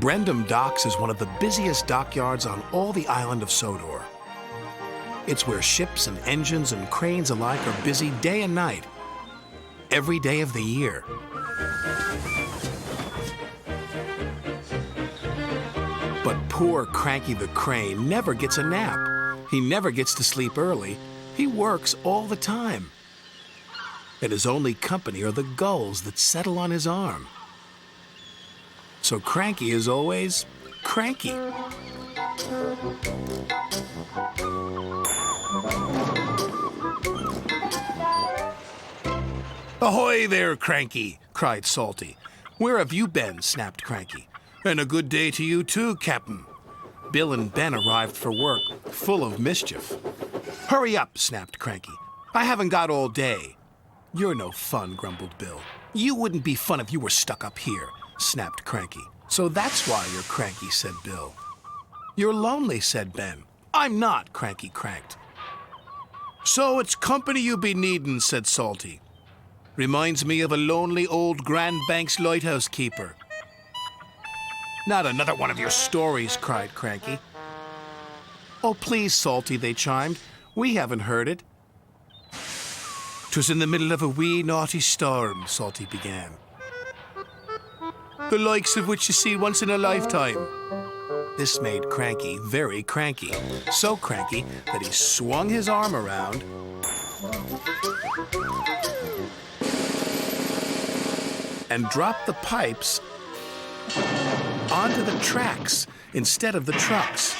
Brendam Docks is one of the busiest dockyards on all the island of Sodor. It's where ships and engines and cranes alike are busy day and night, every day of the year. But poor Cranky the crane never gets a nap. He never gets to sleep early. He works all the time. And his only company are the gulls that settle on his arm. So Cranky is always cranky. "Ahoy there, Cranky!" cried Salty. "Where have you been?" snapped Cranky. "And a good day to you too, Captain." Bill and Ben arrived for work, full of mischief. "Hurry up," snapped Cranky. "I haven't got all day." "You're no fun," grumbled Bill. "You wouldn't be fun if you were stuck up here," snapped Cranky. "So that's why you're cranky," said Bill. "You're lonely," said Ben. "I'm not," Cranky cranked. "So it's company you be needin'," said Salty. "Reminds me of a lonely old Grand Banks lighthouse keeper." "Not another one of your stories," cried Cranky. "Oh, please, Salty," they chimed. "We haven't heard it." "'Twas in the middle of a wee naughty storm," Salty began. "The likes of which you see once in a lifetime." This made Cranky very cranky, so cranky that he swung his arm around and dropped the pipes onto the tracks instead of the trucks.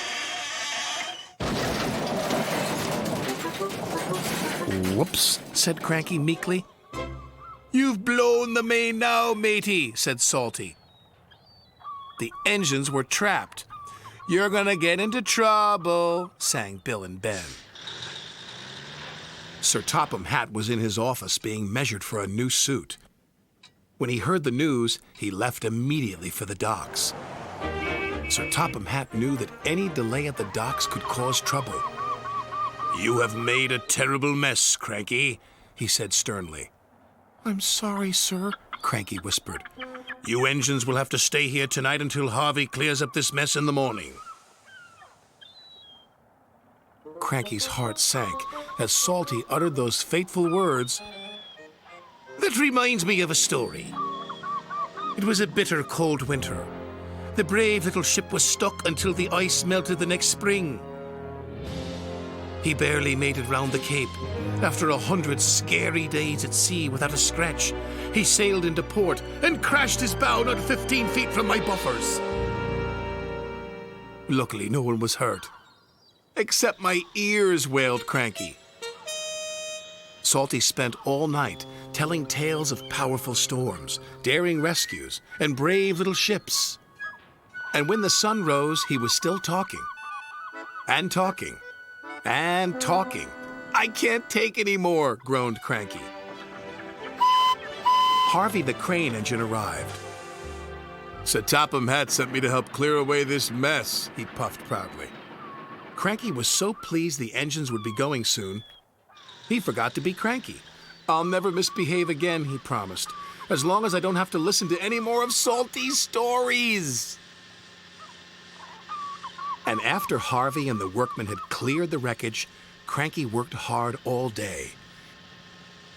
"Whoops," said Cranky meekly. "You've blown the main now, matey," said Salty. The engines were trapped. "You're gonna get into trouble," sang Bill and Ben. Sir Topham Hatt was in his office being measured for a new suit. When he heard the news, he left immediately for the docks. Sir Topham Hatt knew that any delay at the docks could cause trouble. "You have made a terrible mess, Cranky," he said sternly. "I'm sorry, sir," Cranky whispered. "You engines will have to stay here tonight until Harvey clears up this mess in the morning." Cranky's heart sank as Salty uttered those fateful words. "That reminds me of a story. It was a bitter cold winter. The brave little ship was stuck until the ice melted the next spring. He barely made it round the Cape. After 100 scary days at sea without a scratch, he sailed into port and crashed his bow not 15 feet from my buffers. Luckily, no one was hurt. Except my ears," wailed Cranky. Salty spent all night telling tales of powerful storms, daring rescues, and brave little ships. And when the sun rose, he was still talking. And talking. And talking. "I can't take any more," groaned Cranky. Harvey the crane engine arrived. "Sir Topham Hatt sent me to help clear away this mess," he puffed proudly. Cranky was so pleased the engines would be going soon, he forgot to be cranky. "I'll never misbehave again," he promised, "as long as I don't have to listen to any more of Salty's stories." And after Harvey and the workmen had cleared the wreckage, Cranky worked hard all day.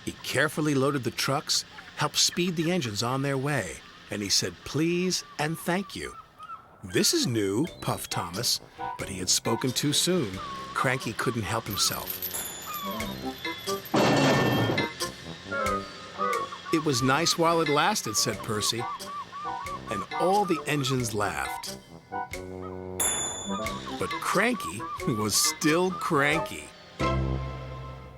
He carefully loaded the trucks, helped speed the engines on their way, and he said please and thank you. "This is new," puffed Thomas, but he had spoken too soon. Cranky couldn't help himself. "It was nice while it lasted," said Percy, and all the engines laughed. But Cranky was still cranky.